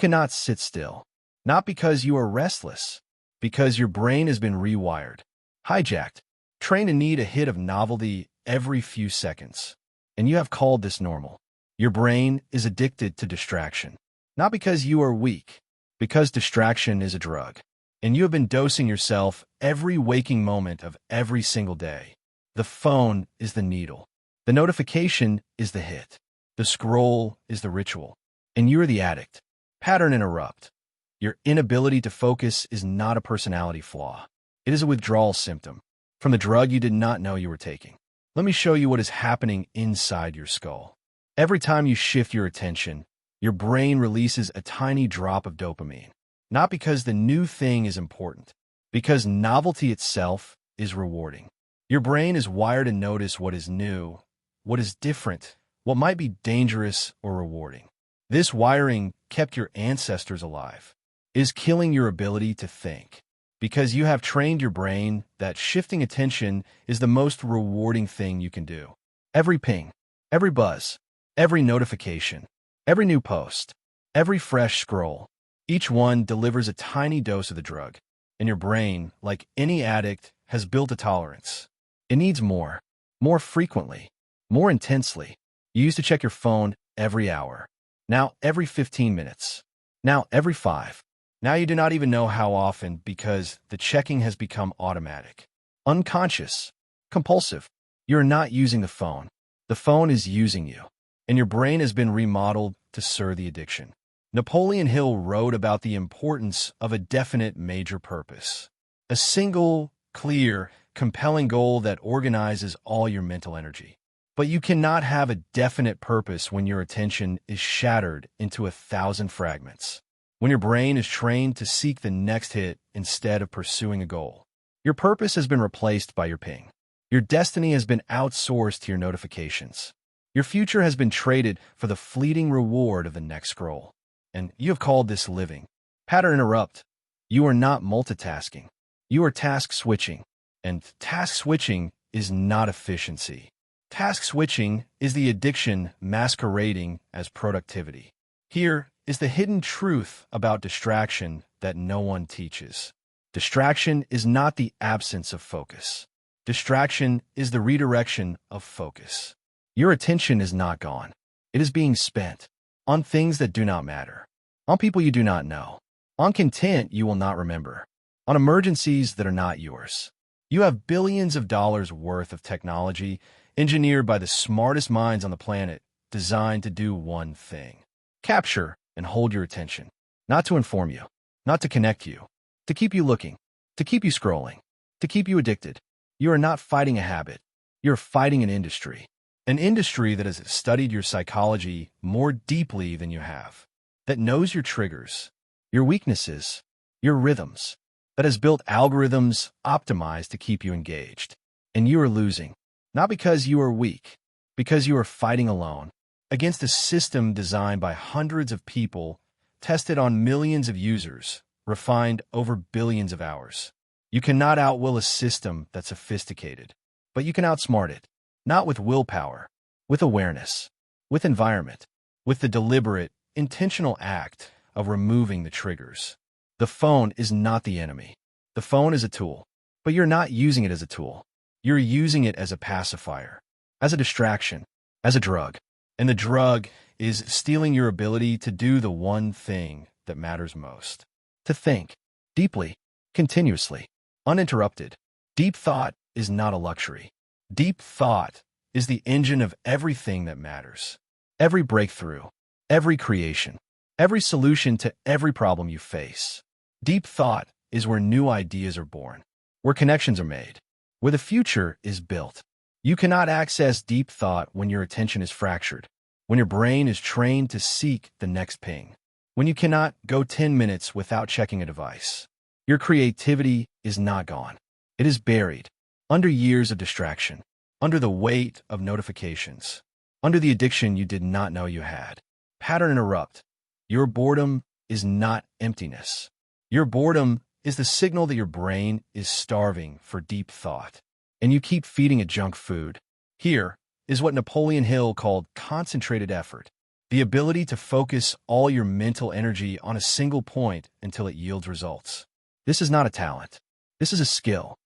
cannot sit still. Not because you are restless, because your brain has been rewired, hijacked, trained to need a hit of novelty every few seconds. And you have called this normal. Your brain is addicted to distraction. Not because you are weak, because distraction is a drug. And you have been dosing yourself every waking moment of every single day. The phone is the needle. The notification is the hit. The scroll is the ritual. And you are the addict. Pattern interrupt. Your inability to focus is not a personality flaw. It is a withdrawal symptom from the drug you did not know you were taking. Let me show you what is happening inside your skull. Every time you shift your attention, your brain releases a tiny drop of dopamine. Not because the new thing is important, because novelty itself is rewarding. Your brain is wired to notice what is new, what is different, what might be dangerous or rewarding. This wiring kept your ancestors alive. It is killing your ability to think, because you have trained your brain that shifting attention is the most rewarding thing you can do. Every ping, every buzz, every notification, every new post, every fresh scroll, each one delivers a tiny dose of the drug, and your brain, like any addict, has built a tolerance. It needs more frequently, more intensely. You used to check your phone every hour. Now every 15 minutes. Now every 5. Now you do not even know how often because the checking has become automatic, unconscious, compulsive. You're not using the phone. The phone is using you, and your brain has been remodeled to serve the addiction. Napoleon Hill wrote about the importance of a definite major purpose, a single, clear, compelling goal that organizes all your mental energy. But you cannot have a definite purpose when your attention is shattered into 1,000 fragments. When your brain is trained to seek the next hit instead of pursuing a goal. Your purpose has been replaced by your ping. Your destiny has been outsourced to your notifications. Your future has been traded for the fleeting reward of the next scroll. And you have called this living. Pattern interrupt. You are not multitasking. You are task switching. And task switching is not efficiency. Task switching is the addiction masquerading as productivity. Here is the hidden truth about distraction that no one teaches. Distraction is not the absence of focus. Distraction is the redirection of focus. Your attention is not gone. It is being spent on things that do not matter, on people you do not know, on content you will not remember, on emergencies that are not yours. You have billions of dollars worth of technology engineered by the smartest minds on the planet, designed to do one thing. Capture and hold your attention. Not to inform you, not to connect you, to keep you looking, to keep you scrolling, to keep you addicted. You are not fighting a habit. You're fighting an industry that has studied your psychology more deeply than you have, that knows your triggers, your weaknesses, your rhythms, that has built algorithms optimized to keep you engaged. And you are losing, not because you are weak, because you are fighting alone, against a system designed by hundreds of people, tested on millions of users, refined over billions of hours. You cannot outwill a system that's sophisticated, but you can outsmart it, not with willpower, with awareness, with environment, with the deliberate, intentional act of removing the triggers. The phone is not the enemy. The phone is a tool, but you're not using it as a tool. You're using it as a pacifier, as a distraction, as a drug. And the drug is stealing your ability to do the one thing that matters most. To think deeply, continuously, uninterrupted. Deep thought is not a luxury. Deep thought is the engine of everything that matters. Every breakthrough, every creation, every solution to every problem you face. Deep thought is where new ideas are born, where connections are made, where the future is built. You cannot access deep thought when your attention is fractured, when your brain is trained to seek the next ping, when you cannot go 10 minutes without checking a device. Your creativity is not gone. It is buried under years of distraction, under the weight of notifications, under the addiction you did not know you had. Pattern interrupt. Your boredom is not emptiness. Your boredom is the signal that your brain is starving for deep thought, and you keep feeding it junk food. Here is what Napoleon Hill called concentrated effort. The ability to focus all your mental energy on a single point until it yields results. This is not a talent. This is a skill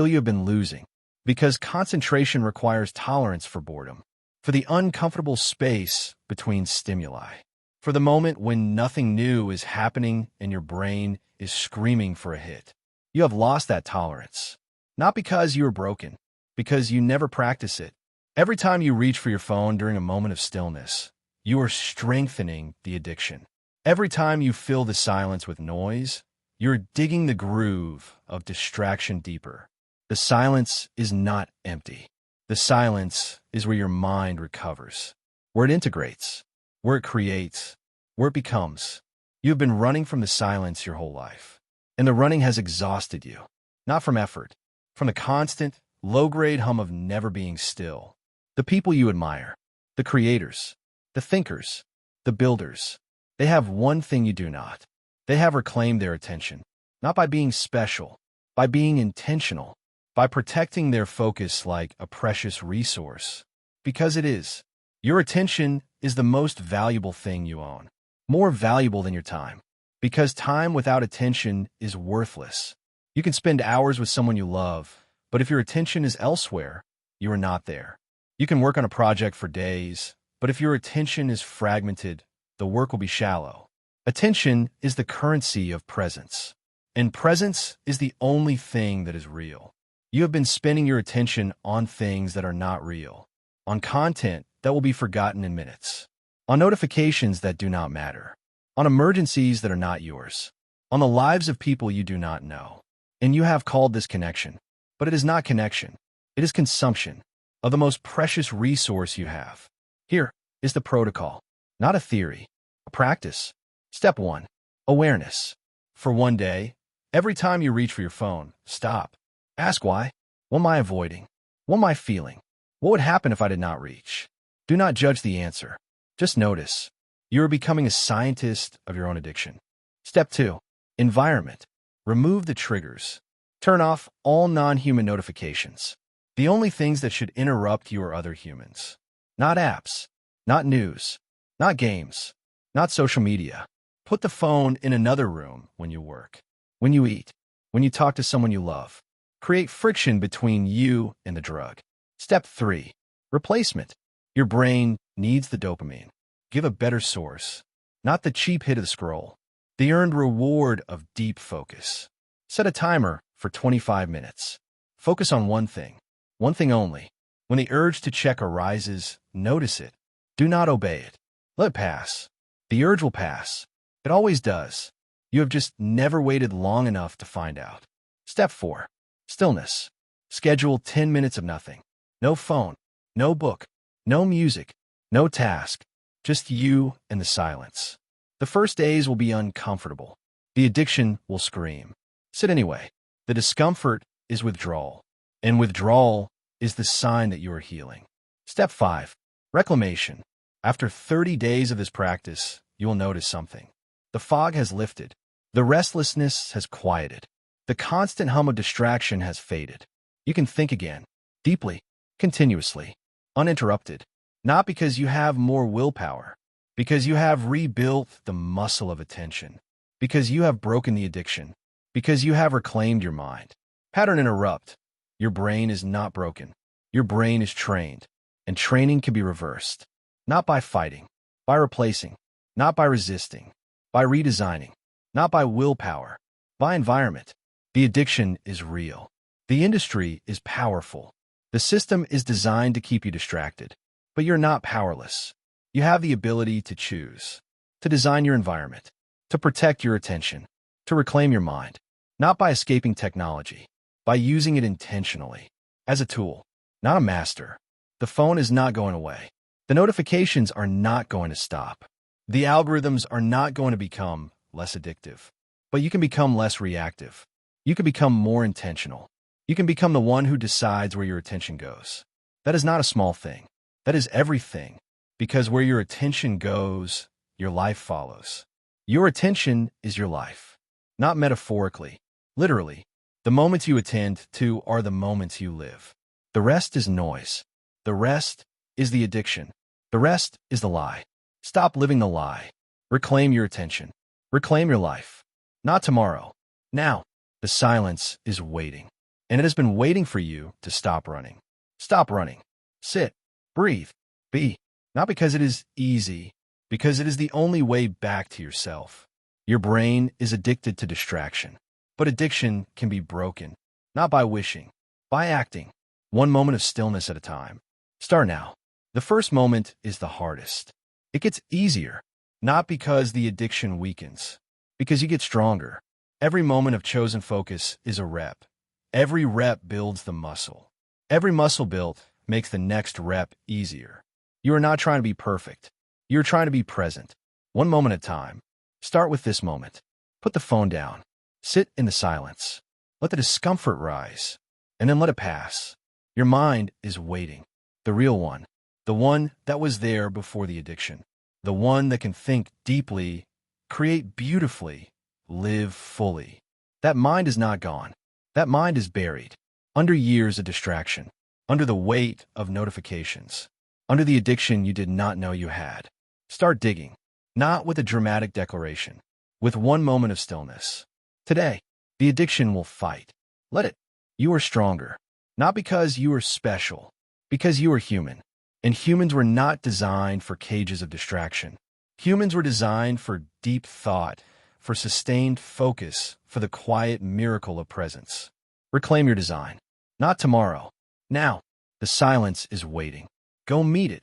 you have been losing, because concentration requires tolerance for boredom, for the uncomfortable space between stimuli, for the moment when nothing new is happening and your brain is screaming for a hit. You have lost that tolerance, not because you are broken, because you never practice it. Every time you reach for your phone during a moment of stillness, you are strengthening the addiction. Every time you fill the silence with noise, you're digging the groove of distraction deeper. The silence is not empty. The silence is where your mind recovers, where it integrates, where it creates, where it becomes. You've been running from the silence your whole life, and the running has exhausted you, not from effort, from the constant, low-grade hum of never being still. The people you admire, the creators, the thinkers, the builders, they have one thing you do not. They have reclaimed their attention, not by being special, by being intentional, by protecting their focus like a precious resource. Because it is. Your attention is the most valuable thing you own, more valuable than your time. Because time without attention is worthless. You can spend hours with someone you love, but if your attention is elsewhere, you are not there. You can work on a project for days, but if your attention is fragmented, the work will be shallow. Attention is the currency of presence, and presence is the only thing that is real. You have been spending your attention on things that are not real, on content that will be forgotten in minutes, on notifications that do not matter, on emergencies that are not yours, on the lives of people you do not know. And you have called this connection, but it is not connection. It is consumption of the most precious resource you have. Here is the protocol, not a theory, a practice. Step 1. Awareness. For one day, every time you reach for your phone, stop. Ask why. What am I avoiding? What am I feeling? What would happen if I did not reach? Do not judge the answer. Just notice. You are becoming a scientist of your own addiction. Step 2. Environment. Remove the triggers. Turn off all non-human notifications. The only things that should interrupt you are other humans. Not apps, not news, not games, not social media. Put the phone in another room when you work, when you eat, when you talk to someone you love. Create friction between you and the drug. Step 3. Replacement. Your brain needs the dopamine. Give a better source, not the cheap hit of the scroll, the earned reward of deep focus. Set a timer for 25 minutes. Focus on one thing only. When the urge to check arises, notice it. Do not obey it. Let it pass. The urge will pass. It always does. You have just never waited long enough to find out. Step 4. Stillness. Schedule 10 minutes of nothing. No phone, no book, no music, no task. Just you and the silence. The first days will be uncomfortable. The addiction will scream. Sit anyway. The discomfort is withdrawal, and withdrawal is the sign that you are healing. Step 5. Reclamation. After 30 days of this practice, you will notice something. The fog has lifted. The restlessness has quieted. The constant hum of distraction has faded. You can think again, deeply, continuously, uninterrupted, not because you have more willpower, because you have rebuilt the muscle of attention, because you have broken the addiction, because you have reclaimed your mind. Pattern interrupt. Your brain is not broken. Your brain is trained, and training can be reversed, not by fighting, by replacing, not by resisting, by redesigning, not by willpower, by environment. The addiction is real. The industry is powerful. The system is designed to keep you distracted, but you're not powerless. You have the ability to choose, to design your environment, to protect your attention, to reclaim your mind, not by escaping technology, by using it intentionally, as a tool, not a master. The phone is not going away. The notifications are not going to stop. The algorithms are not going to become less addictive, but you can become less reactive. You can become more intentional. You can become the one who decides where your attention goes. That is not a small thing. That is everything, because where your attention goes, your life follows. Your attention is your life, not metaphorically, literally. The moments you attend to are the moments you live. The rest is noise. The rest is the addiction. The rest is the lie. Stop living the lie. Reclaim your attention. Reclaim your life. Not tomorrow. Now. The silence is waiting. And it has been waiting for you to stop running. Stop running. Sit. Breathe. Be. Not because it is easy, because it is the only way back to yourself. Your brain is addicted to distraction. But addiction can be broken, not by wishing, by acting, one moment of stillness at a time. Start now. The first moment is the hardest. It gets easier, not because the addiction weakens, because you get stronger. Every moment of chosen focus is a rep. Every rep builds the muscle. Every muscle built makes the next rep easier. You are not trying to be perfect. You are trying to be present, one moment at a time. Start with this moment. Put the phone down. Sit in the silence. Let the discomfort rise, and then let it pass. Your mind is waiting. The real one. The one that was there before the addiction. The one that can think deeply, create beautifully, live fully. That mind is not gone. That mind is buried. Under years of distraction. Under the weight of notifications. Under the addiction you did not know you had. Start digging. Not with a dramatic declaration. With one moment of stillness. Today, the addiction will fight. Let it. You are stronger. Not because you are special. Because you are human. And humans were not designed for cages of distraction. Humans were designed for deep thought, for sustained focus, for the quiet miracle of presence. Reclaim your design. Not tomorrow. Now. The silence is waiting. Go meet it.